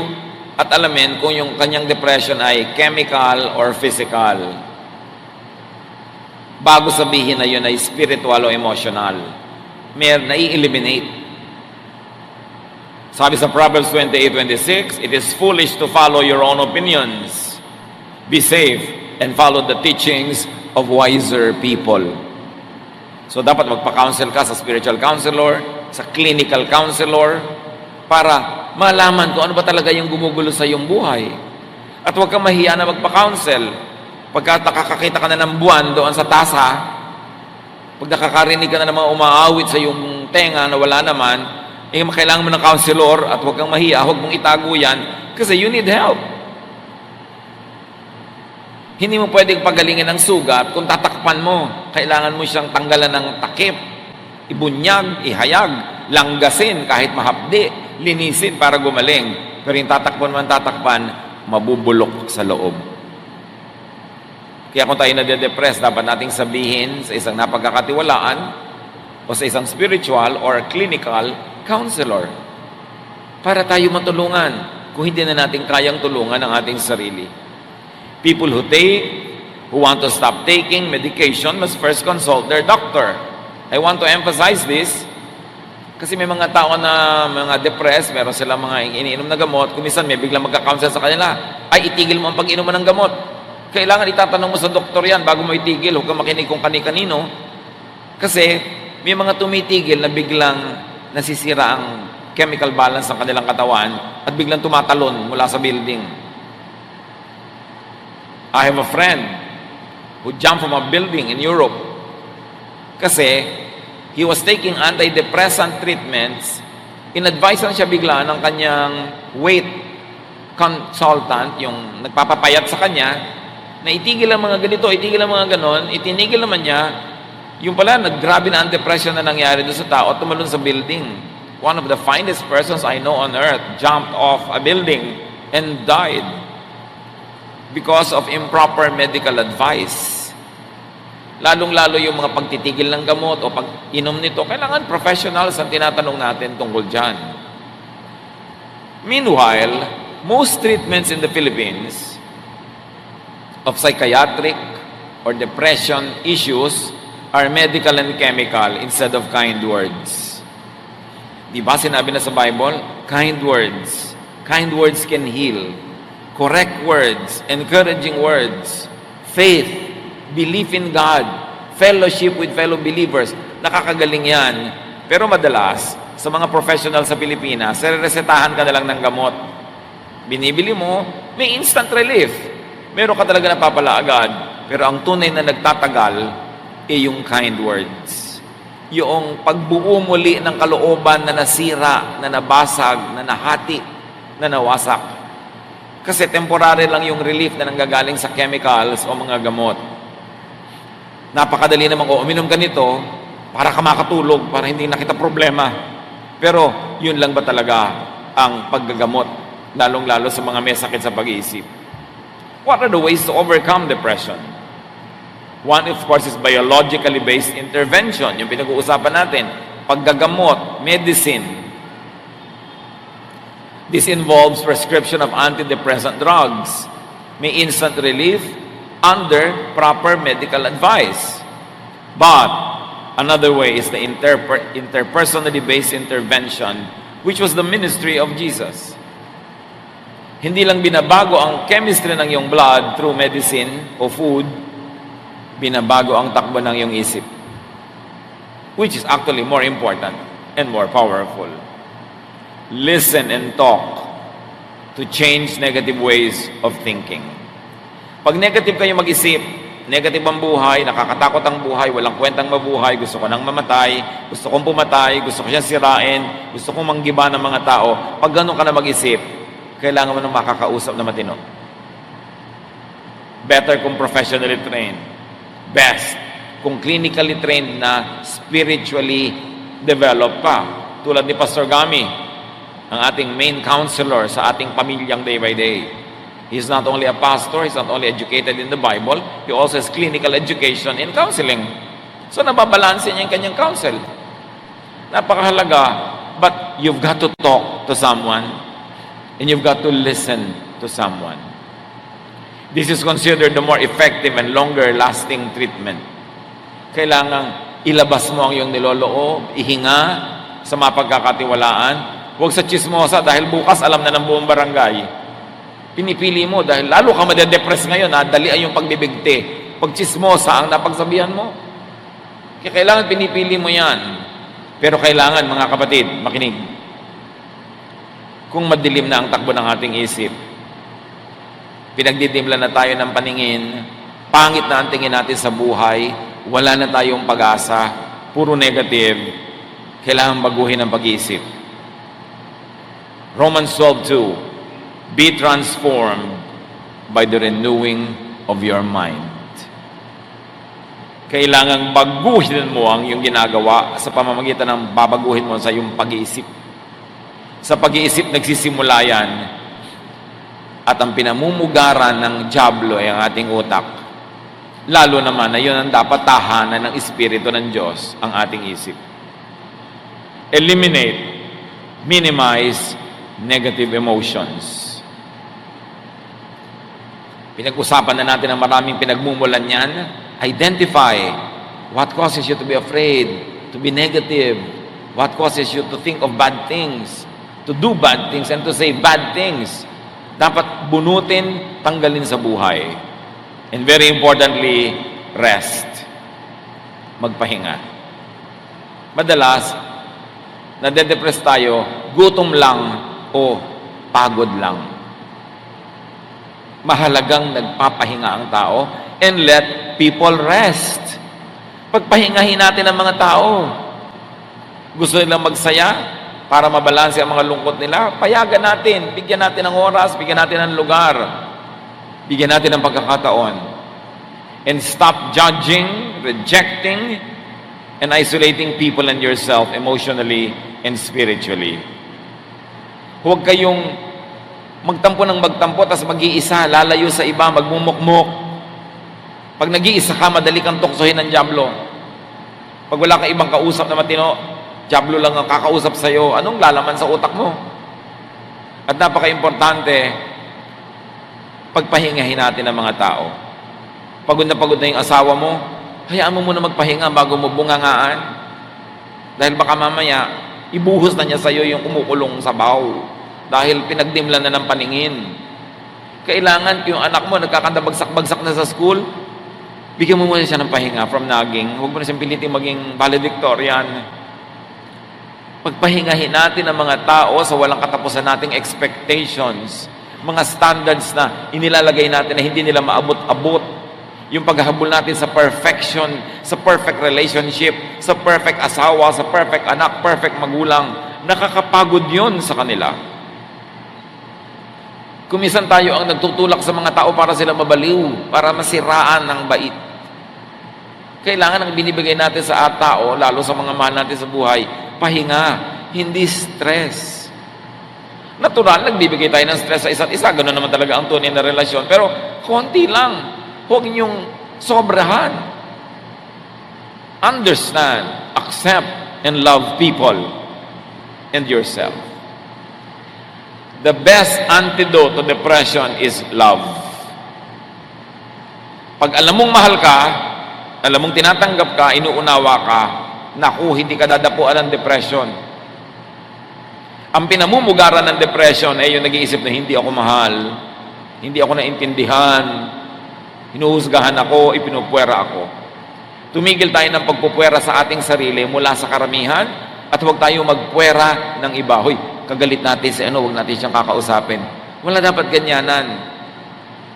at alamin kung yung kanyang depression ay chemical or physical. Bago sabihin na yun ay spiritual o emotional, may nai-eliminate. Sabi sa Proverbs 28:26, it is foolish to follow your own opinions. Be safe and follow the teachings of wiser people. So dapat magpa-counsel ka sa spiritual counselor, sa clinical counselor, para malaman kung ano ba talaga yung gumugulo sa iyong buhay. At huwag kang mahiya na magpa-counsel. Pagka nakakakita ka na ng buwan doon sa tasa, pag nakakarinig ka na ng mga umaawit sa iyong tenga na wala naman, kailangan mo ng counselor at huwag kang mahiya, huwag mong itago yan kasi you need help. Hindi mo pwedeng pagalingin ang sugat kung tatakpan mo. Kailangan mo siyang tanggalan ng takip, ibunyag, ihayag, langgasin kahit mahapdi, linisin para gumaling. Pero yung tatakpan, mabubulok sa loob. Kaya kung tayo nade-depress, dapat nating sabihin sa isang napagkakatiwalaan o sa isang spiritual or clinical counselor para tayo matulungan kung hindi na natin kayang tulungan ang ating sarili. People who want to stop taking medication must first consult their doctor. I want to emphasize this kasi may mga tao na mga depressed, meron silang mga iniinom na gamot, kung minsan may biglang magka-counsel sa kanila, ay itigil mo ang pag-inuman ng gamot. Kailangan itatanong mo sa doktor yan bago mo itigil, huwag kang makinig kung kani-kanino. Kasi may mga tumitigil na biglang nasisira ang chemical balance ng kanilang katawan at biglang tumatalon mula sa building. I have a friend who jumped from a building in Europe kasi he was taking antidepressant treatments. In-advise lang siya bigla ng kanyang weight consultant, yung nagpapapayat sa kanya, na itigil ang mga ganito, itigil ang mga ganon, itinigil naman niya, yung pala, naggrabe na ang depression na nangyari doon sa tao at tumalon sa building. One of the finest persons I know on earth jumped off a building and died because of improper medical advice. Lalong-lalo yung mga pagtitigil ng gamot o pag-inom nito, kailangan professionals ang tinatanong natin tungkol dyan. Meanwhile, most treatments in the Philippines of psychiatric or depression issues are medical and chemical instead of kind words. Di ba sinabi na sa Bible? Kind words. Kind words can heal. Correct words, encouraging words, faith, belief in God, fellowship with fellow believers. Nakakagaling yan. Pero madalas, sa mga professional sa Pilipinas, resetahan ka na lang ng gamot. Binibili mo, may instant relief. Meron ka talaga napapala agad. Pero ang tunay na nagtatagal ay yung kind words. Yung pagbuo muli ng kalooban na nasira, na nabasag, na nahati, na nawasak. Kasi temporary lang yung relief na nanggagaling sa chemicals o mga gamot. Napakadali naman ko, uminom ka nito para ka makatulog, para hindi na kita problema. Pero yun lang ba talaga ang paggagamot, lalong-lalo sa mga may sakit sa pag-iisip? What are the ways to overcome depression? One, of course, is biologically based intervention, yung pinag-uusapan natin, paggagamot, medicine. This involves prescription of antidepressant drugs. May instant relief, under proper medical advice. But another way is the interpersonally based intervention, which was the ministry of Jesus. Hindi lang binabago ang chemistry ng iyong blood through medicine o food, binabago ang takbo ng iyong isip, which is actually more important and more powerful. Listen and talk to change negative ways of thinking. Pag negative kayo mag-isip, negative ang buhay, nakakatakot ang buhay, walang kwentang mabuhay, gusto ko nang mamatay, gusto kong pumatay, gusto ko siyang sirain, gusto kong manggiba ng mga tao, pag ganun ka na mag-isip, kailangan mo ng makakausap na matino. Better kung professionally trained. Best kung clinically trained na spiritually developed pa. Tulad ni Pastor Gami, ang ating main counselor sa ating pamilyang day by day. He's not only a pastor, he's not only educated in the Bible, he also has clinical education in counseling. So nababalansin niya yung kanyang counsel. Napakahalaga, but you've got to talk to someone and you've got to listen to someone. This is considered the more effective and longer lasting treatment. Kailangang ilabas mo ang iyong niloloob, ihinga sa mapagkakatiwalaan. Huwag sa chismosa dahil bukas alam na ng buong barangay. Pinipili mo dahil lalo ka madedepress ngayon, dalian yung pagbibigti. Pag chismosa ang napagsabihan mo. Kaya kailangan pinipili mo yan. Pero kailangan, mga kapatid, makinig. Kung madilim na ang takbo ng ating isip, pinagdidimla na tayo ng paningin, pangit na ang tingin natin sa buhay, wala na tayong pag-asa, puro negative, kailangan baguhin ang pag-iisip. Romans 12:2, be transformed by the renewing of your mind. Kailangang baguhin mo ang iyong ginagawa sa pamamagitan ng babaguhin mo sa iyong pag-iisip. Sa pag-iisip nagsisimula yan, at ang pinamumugaran ng dyablo ay ang ating utak. Lalo naman na yun ang dapat tahanan ng Espiritu ng Diyos, ang ating isip. Eliminate, minimize negative emotions. Pinag-usapan na natin ang maraming pinagmumulan yan. Identify what causes you to be afraid, to be negative, what causes you to think of bad things, to do bad things, and to say bad things. Dapat bunutin, tanggalin sa buhay. And very importantly, rest. Magpahinga. Madalas, nade-depress tayo, gutom lang o pagod lang. Mahalagang nagpapahinga ang tao and let people rest. Pagpahingahin natin ang mga tao. Gusto nilang magsaya para mabalanse ang mga lungkot nila, payagan natin, bigyan natin ng oras, bigyan natin ng lugar, bigyan natin ng pagkakataon. And stop judging, rejecting, and isolating people and yourself emotionally and spiritually. Huwag kayong magtampo ng magtampo, tas mag-iisa, lalayo sa iba, magmumukmuk. Pag nag-iisa ka, madali kang tuksohin ng dyablo. Pag wala kang ibang kausap na matino, dyablo lang ang kakausap sa'yo, anong lalaman sa utak mo? At napaka-importante, pagpahingahin natin ang mga tao. Pagod na yung asawa mo, hayaan mo muna magpahinga bago mo bungangaan. Dahil baka mamaya, ibuhos na niya sa'yo yung kumukulong sabaw. Dahil pinagdimlan na ng paningin. Kailangan yung anak mo nagkakandabagsak-bagsak na sa school, bigyan mo muna siya ng pahinga from nagging. Huwag mo na siyang pilitin maging valedictorian. Pagpahingahin natin ang mga tao sa walang katapusan nating expectations, mga standards na inilalagay natin na hindi nila maabot-abot. Yung paghahabol natin sa perfection, sa perfect relationship, sa perfect asawa, sa perfect anak, perfect magulang, nakakapagod yun sa kanila. Kumisan tayo ang nagtutulak sa mga tao para sila mabaliw, para masiraan ng bait. Kailangan ang binibigay natin sa tao, lalo sa mga mahal natin sa buhay, pahinga, hindi stress. Natural, nagbibigay tayo ng stress sa isa't isa. Ganoon naman talaga ang tunay na relasyon. Pero, konti lang. Huwag niyong sobrahan. Understand, accept, and love people and yourself. The best antidote to depression is love. Pag alam mong mahal ka, alam mong tinatanggap ka, inuunawa ka, naku, hindi ka dadapuan ng depression. Ang pinamumugaran ng depression ay yung nag-iisip na hindi ako mahal, hindi ako naintindihan, hinuhusgahan ako, ipinupwera ako. Tumigil tayo ng pagpupwera sa ating sarili mula sa karamihan at huwag tayo magpwera ng iba. Hoy, kagalit natin si ano, huwag natin siyang kakausapin. Wala dapat ganyanan.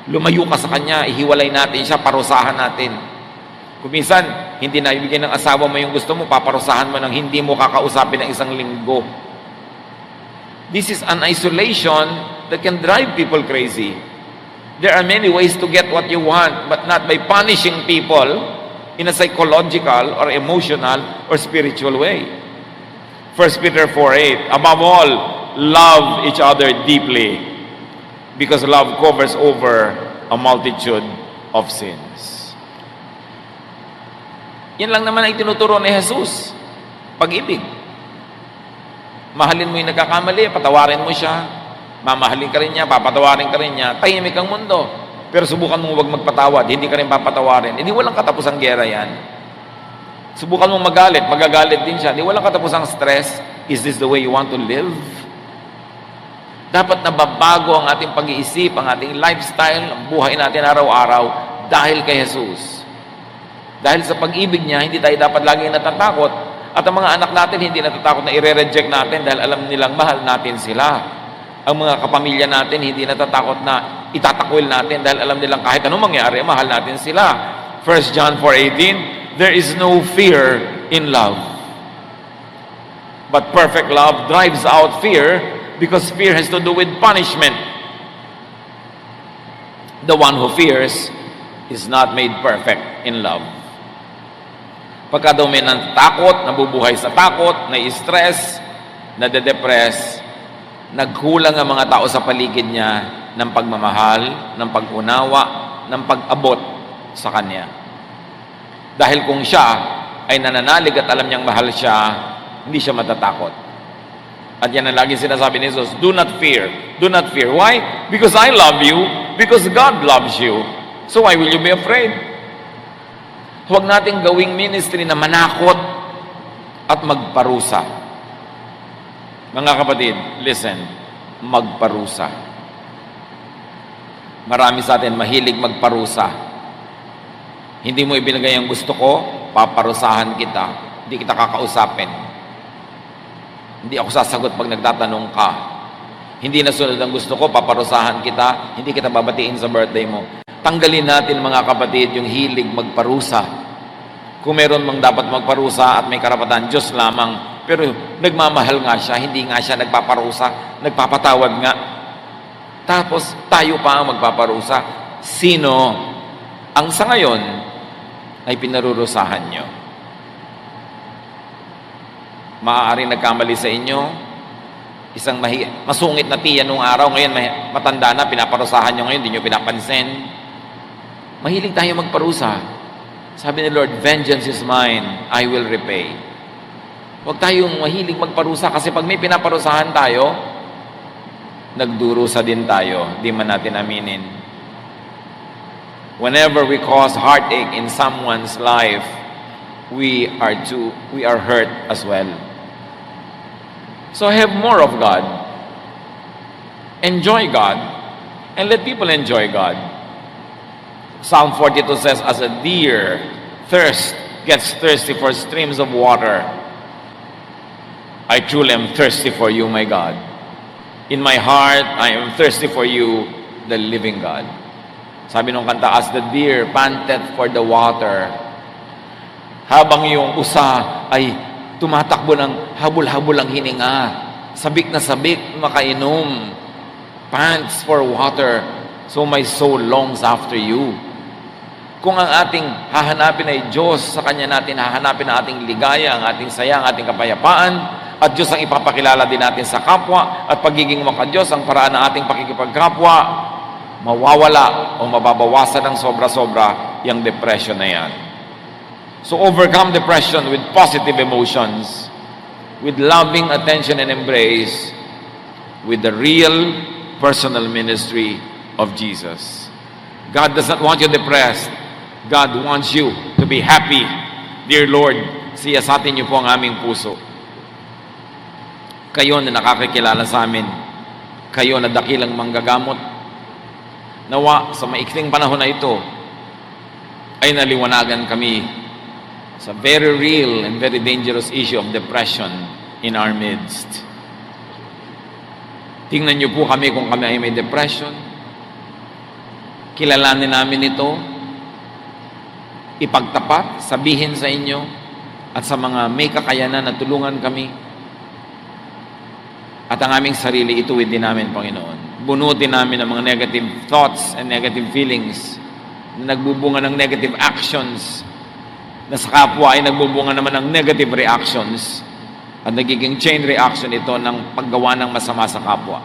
Lumayo ka sa kanya, ihiwalay natin siya, parusahan natin. Kung minsan, hindi na ibigay ng asawa mo yung gusto mo, paparusahan mo ng hindi mo kakausapin ng isang linggo. This is an isolation that can drive people crazy. There are many ways to get what you want, but not by punishing people in a psychological or emotional or spiritual way. 1 Peter 4:8, above all, love each other deeply, because love covers over a multitude of sins. Yan lang naman ay tinuturo ni Jesus. Pag-ibig. Mahalin mo yung nagkakamali, patawarin mo siya. Mamahalin ka rin niya, papatawarin ka rin niya. Tahimik ang mundo. Pero subukan mong huwag magpatawad, hindi ka rin papatawarin. Hindi walang katapusang gera yan. Subukan mong magalit, magagalit din siya. Hindi walang katapusang stress. Is this the way you want to live? Dapat nababago ang ating pag-iisip, ang ating lifestyle, ang buhay natin araw-araw dahil kay Jesus. Dahil sa pag-ibig niya, hindi tayo dapat laging natatakot. At ang mga anak natin hindi natatakot na i-reject natin dahil alam nilang mahal natin sila. Ang mga kapamilya natin hindi natatakot na itatakwil natin dahil alam nilang kahit anong mangyari, mahal natin sila. 1 John 4:18, there is no fear in love. But perfect love drives out fear because fear has to do with punishment. The one who fears is not made perfect in love. Pagka daw may natatakot, nabubuhay sa takot, na-stress, nade-depress, nagkulang ang mga tao sa paligid niya ng pagmamahal, ng pag-unawa, ng pag-abot sa kanya. Dahil kung siya ay nananalig at alam niyang mahal siya, hindi siya matatakot. At yan ang lagi sinasabi ni Jesus, do not fear. Do not fear. Why? Because I love you. Because God loves you. So why will you be afraid? Huwag nating gawing ministry na manakot at magparusa. Mga kapatid, listen, magparusa. Marami sa atin mahilig magparusa. Hindi mo ibinigay ang gusto ko, paparusahan kita. Hindi kita kakausapin. Hindi ako sasagot pag nagtatanong ka. Hindi nasunod ang gusto ko, paparusahan kita. Hindi kita babatiin sa birthday mo. Tanggalin natin mga kapatid yung hilig magparusa. Kung meron mang dapat magparusa at may karapatan, Diyos lamang. Pero nagmamahal nga siya, hindi nga siya nagpaparusa, nagpapatawad nga. Tapos tayo pa ang magpaparusa. Sino ang sa ngayon ay pinarurusahan nyo? Maaaring nagkamali sa inyo, isang masungit na tiyan nung araw, ngayon matanda na, pinaparusahan nyo ngayon, hindi nyo pinapansin. Mahilig tayo magparusa. Sabi ni Lord, vengeance is mine, I will repay. Huwag tayong mahilig magparusa kasi pag may pinaparusahan tayo, nagdurusa din tayo, di man natin aminin. Whenever we cause heartache in someone's life, we are hurt as well. So have more of God. Enjoy God. And let people enjoy God. Psalm 42 says, as a deer gets thirsty for streams of water, I truly am thirsty for you, my God. In my heart, I am thirsty for you, the living God. Sabi nung kanta, as the deer panteth for the water, habang yung usa ay tumatakbo ng habol-habol ang hininga, sabik na sabik, makainom, pants for water, so my soul longs after you. Kung ang ating hahanapin ay Diyos, sa Kanya natin hahanapin ang ating ligaya, ang ating saya, ang ating kapayapaan, at Diyos ang ipapakilala din natin sa kapwa, at pagiging maka-Diyos ang paraan ng ating pakikipagkapwa, mawawala o mababawasan ng sobra-sobra yung depression na yan. So overcome depression with positive emotions, with loving attention and embrace, with the real personal ministry of Jesus. God does not want you depressed. God wants you to be happy. Dear Lord, siyasatin niyo po ang aming puso. Kayo na nakakakilala sa amin. Kayo na dakilang manggagamot. Nawa sa maikling panahon na ito ay naliwanagan kami sa very real and very dangerous issue of depression in our midst. Tingnan niyo po kami kung kami ay may depression. Kilalanin namin ito. Ipagtapat, sabihin sa inyo at sa mga may kakayanan na tulungan kami. At ang aming sarili, ituwid din namin, Panginoon. Bunutin namin ang mga negative thoughts and negative feelings na nagbubunga ng negative actions, na sa kapwa ay nagbubunga naman ng negative reactions at nagiging chain reaction ito ng paggawa ng masama sa kapwa.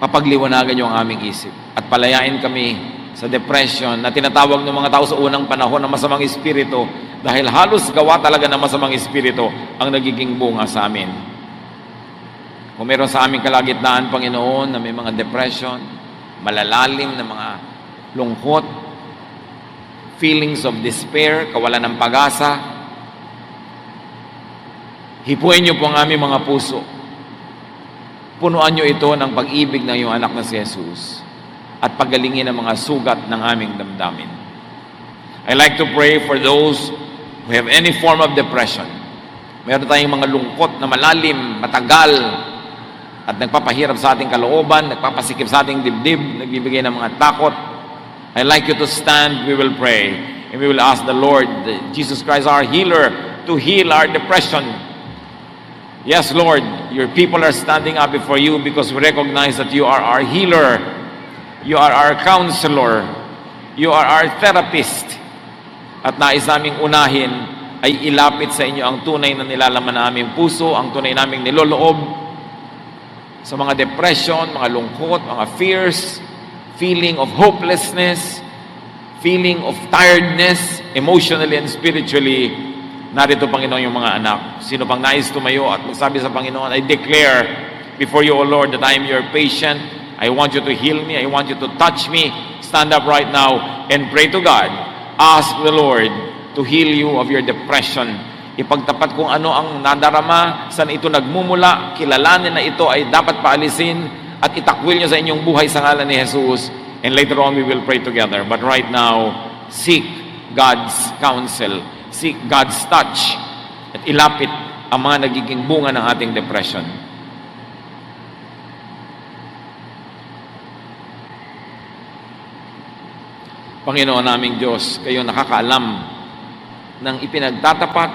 Papagliwanagan niyo ang aming isip at palayain kami sa depression na tinatawag ng mga tao sa unang panahon ng masamang espiritu dahil halos gawa talaga ng masamang espiritu ang nagiging bunga sa amin. Kung meron sa aming kalagitnaan, Panginoon, na may mga depression, malalalim na mga lungkot, feelings of despair, kawalan ng pag-asa, hipuin niyo po ang aming mga puso. Punuan niyo ito ng pag-ibig ng iyong anak na si Jesus at pagalingin ang mga sugat ng aming damdamin. I like to pray for those who have any form of depression. Meron tayong mga lungkot na malalim, matagal, at nagpapahirap sa ating kalooban, nagpapasikip sa ating dibdib, nagbibigay ng mga takot. I like you to stand, we will pray, and we will ask the Lord, Jesus Christ, our healer, to heal our depression. Yes, Lord, your people are standing up before you because we recognize that you are our healer. You are our counselor. You are our therapist. At nais naming unahin ay ilapit sa inyo ang tunay na nilalaman na aming puso, ang tunay naming niloloob sa mga depression, mga lungkot, mga fears, feeling of hopelessness, feeling of tiredness, emotionally and spiritually. Narito, Panginoon, yung mga anak. Sino pang nais tumayo at magsabi sa Panginoon, I declare before you, O Lord, that I am your patient. I want you to heal me. I want you to touch me. Stand up right now and pray to God. Ask the Lord to heal you of your depression. Ipagtapat kung ano ang nadarama, saan ito nagmumula, kilalanin na ito ay dapat paalisin at itakwil niyo sa inyong buhay sa ngalan ni Jesus. And later on, we will pray together. But right now, seek God's counsel. Seek God's touch. At ilapit ang mga nagiging bunga ng ating depression. Panginoon naming Diyos, kayo nakakaalam ng ipinagtatapat,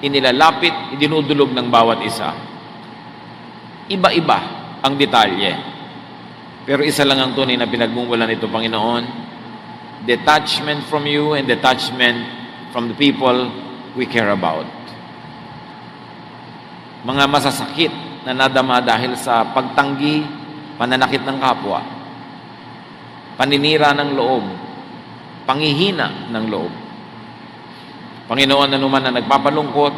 inilalapit, idinudulog ng bawat isa. Iba-iba ang detalye. Pero isa lang ang tunay na pinagmumulan nito, Panginoon. Detachment from you and detachment from the people we care about. Mga masasakit na nadama dahil sa pagtanggi, pananakit ng kapwa, paninira ng loob, panghihina ng loob. Panginoon, anuman na nagpapalungkot,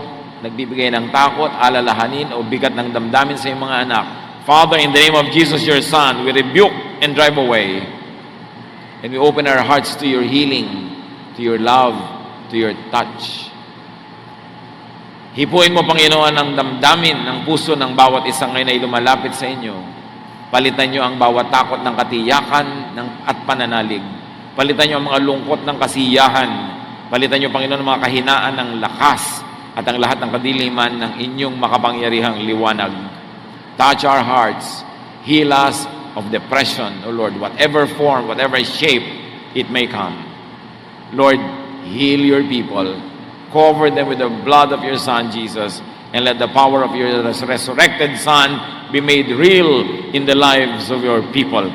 nagbibigay ng takot, alalahanin o bigat ng damdamin sa iyong mga anak, Father, in the name of Jesus, your Son, we rebuke and drive away. And we open our hearts to your healing, to your love, to your touch. Hipuin mo, Panginoon, ang damdamin ng puso ng bawat isang ngayon ay lumalapit sa inyo. Palitan niyo ang bawat takot ng katiyakan at pananalig. Palitan niyo ang mga lungkot ng kasiyahan. Palitan niyo, Panginoon, ang mga kahinaan ng lakas at ang lahat ng kadiliman ng inyong makapangyarihang liwanag. Touch our hearts. Heal us of depression, O Lord, whatever form, whatever shape it may come. Lord, heal your people. Cover them with the blood of your Son, Jesus, and let the power of your resurrected Son be made real in the lives of your people.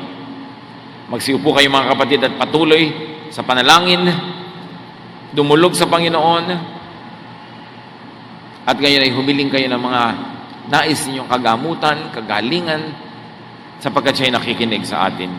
Magsiupo kayo, mga kapatid, at patuloy sa panalangin, dumulog sa Panginoon, at ngayon ay humiling kayo ng mga nais ninyong kagamutan, kagalingan, sapagkat siya'y nakikinig sa atin.